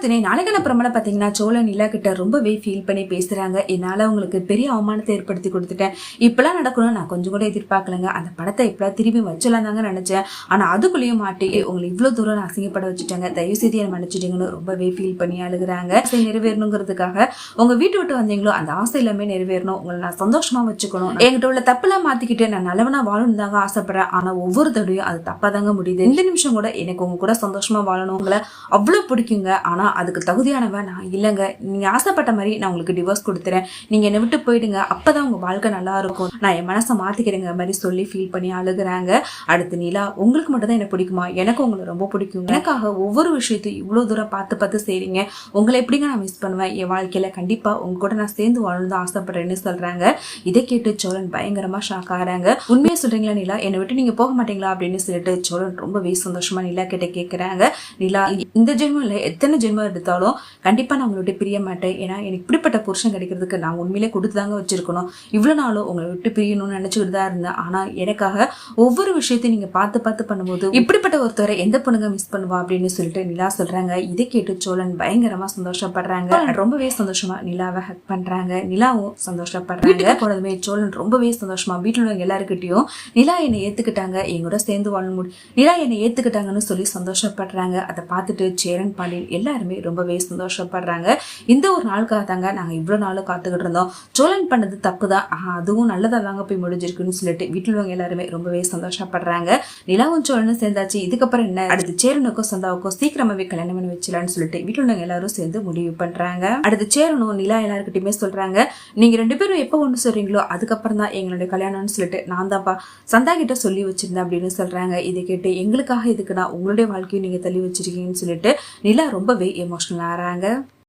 அடுத்து நாளைக்கான பிரமலை பாத்தீங்கன்னா சோழன் நிலா கிட்ட ரொம்பவே ஃபீல் பண்ணி பேசுறாங்க. என்னால உங்களுக்கு பெரிய அவமானத்தை ஏற்படுத்தி கொடுத்துட்டேன், இப்பெல்லாம் நடக்கணும் நான் கொஞ்சம் கூட எதிர்பார்க்கலங்க. அந்த படத்தை இப்பெல்லாம் திரும்பி வச்சலாம் தாங்க நினைச்சேன், ஆனா அதுக்குள்ளேயும் மாட்டி உங்களை இவ்வளவு தூரம் நான் அசிங்கப்பட வச்சுட்டாங்க, தயவு செய்து என்ன மன்னிச்சிட்டீங்கன்னு ரொம்பவே ஃபீல் பண்ணி அழுகுறாங்க. ஆசை நிறைவேறணுங்கிறதுக்காக உங்க வீட்டு விட்டு வந்தீங்களோ அந்த ஆசை எல்லாமே நிறைவேறணும், உங்களை நான் சந்தோஷமா வச்சுக்கணும், என்கிட்ட உள்ள தப்பெல்லாம் மாத்திக்கிட்டு நான் நல்லவனா வாழணும் தாங்க ஆசைப்படுறேன். ஆனா ஒவ்வொரு தடையும் அது தப்பா தாங்க முடியுது. இந்த நிமிஷம் கூட எனக்கு உங்க கூட சந்தோஷமா வாழணும், உங்களை அவ்வளவு பிடிக்குங்க, ஆனா அதுக்கு தகுதியானவன் நான் இல்லைங்க. நீங்க ஆசைப்பட்ட மாதிரி நான் உங்களுக்கு டிவோர்ஸ் கொடுத்துறேன், நீங்க என்னை விட்டு போயிடுங்க, அப்பதான் உங்க வாழ்க்கை நல்லா இருக்கும், நான் என் மனசை மாத்திக்கிறேங்க மாதிரி சொல்லி ஃபீல் பண்ணி அழுகுறாங்க. அடுத்து நிலா, உங்களுக்கு மட்டும் தான் என்ன பிடிக்குமா? எனக்கு உங்களை ரொம்ப பிடிக்கும், எனக்காக ஒவ்வொரு விஷயத்தையும் இவ்வளவு தூரம் பார்த்து பார்த்து செய்றீங்க, உங்களை எப்படிங்க நான் மிஸ் பண்ணுவேன், என் வாழ்க்கையில கண்டிப்பா உங்க கூட நான் சேர்ந்து வாழணும் ஆசைப்படுறேன்னு சொல்றாங்க. இதை கேட்டு சோழன் பயங்கரமா ஷாக் ஆகிறாங்க. உண்மையா சொல்றீங்களா நிலா, என்னை விட்டு நீங்க போக மாட்டீங்களா அப்படின்னு சொல்லிட்டு சோழன் ரொம்பவே சந்தோஷமா நிலா கிட்ட கேட்கிறாங்க. நிலா, இந்த ஜென்மம் இல்ல எத்தனை ஜென்மம் எடுத்தாலும் கண்டிப்பா நான் உங்களை விட்டு பிரிய மாட்டேன், ஏன்னா எனக்கு இப்படிப்பட்ட புருஷன் கிடைக்கிறதுக்கு நான் உண்மையிலே கொடுத்துதாங்க வச்சிருக்கணும், இவ்வளவு நாளும் உங்களை விட்டு பிரியணும்னு நினைச்சுக்கிட்டு தான் இருந்தேன், ஆனா எனக்காக ஒவ்வொரு விஷயத்தையும் நீங்க பார்த்து பார்த்து பண்ணும்போது இப்படிப்பட்ட ஒருத்தரை எந்த பொண்ணுங்க மிஸ் பண்ணுவா அப்படின்னு சொல்லிட்டு நிலா சொல்றாங்க. இதை கேட்டு சோழன் பயங்கரமா சந்தோஷப்படுறாங்க. ரொம்பவே சந்தோஷமா நிலாவை ஹக் பண்றாங்க. நிலாவும் சந்தோஷப்படுறாங்க. போனதுமே சோழன் ரொம்பவே சந்தோஷமா வீட்டுல உள்ளவங்க எல்லாருக்கிட்டையும் நிலா என்னை ஏத்துக்கிட்டாங்க, எங்கூட சேர்ந்து வாழ முடியும், நிலா என்னை ஏத்துக்கிட்டாங்கன்னு சொல்லி சந்தோஷப்படுறாங்க. அதை பார்த்துட்டு சேரன் பாண்டியன் எல்லாருமே ரொம்பவே சந்தோஷப்படுறாங்க. இந்த ஒரு நாளுக்காக தாங்க நாங்க இவ்வளவு நாளும் காத்துக்கிட்டு இருந்தோம், சோழன் பண்ணது தப்பு தான், அதுவும் நல்லதா தாங்க போய் முடிஞ்சிருக்குன்னு சொல்லிட்டு வீட்டுல உள்ளவங்க எல்லாருமே ரொம்பவே சந்தோஷப்படுறாங்க. நிலாவும் சோழனும் சேர்ந்தாச்சு, இதுக்கப்புறம் என்ன, அடுத்து சேரனுக்கும் சந்தாவுக்கும் சீக்கிரமாவே கல்யாணம் பண்ணி வச்சிடலான்னு சொல்லிட்டு வீட்டுல உள்ளவங்க எல்லாரும் சேர்ந்து முடிவு பண்றாங்க. அடுத்து சேரனும் நிலா எல்லாருக்கிட்டையுமே சொல்றாங்க, நீங்க ரெண்டு பேரும் எப்போ ஒண்ணு சொல்றீங்களோ அதுக்கப்புறம் தான் எங்களுடைய கல்யாணம்னு சொல்லிட்டு நான் தான்ப்பா சந்தா கிட்ட சொல்லி வச்சிருந்தேன் அப்படின்னு சொல்றாங்க. இதை கேட்டு எங்களுக்காக இதுக்குன்னா உங்களுடைய வாழ்க்கையும் நீங்க தள்ளி வச்சிருக்கீங்கன்னு சொல்லிட்டு நிலா ரொம்பவே எமோஷனல் ஆறாங்க.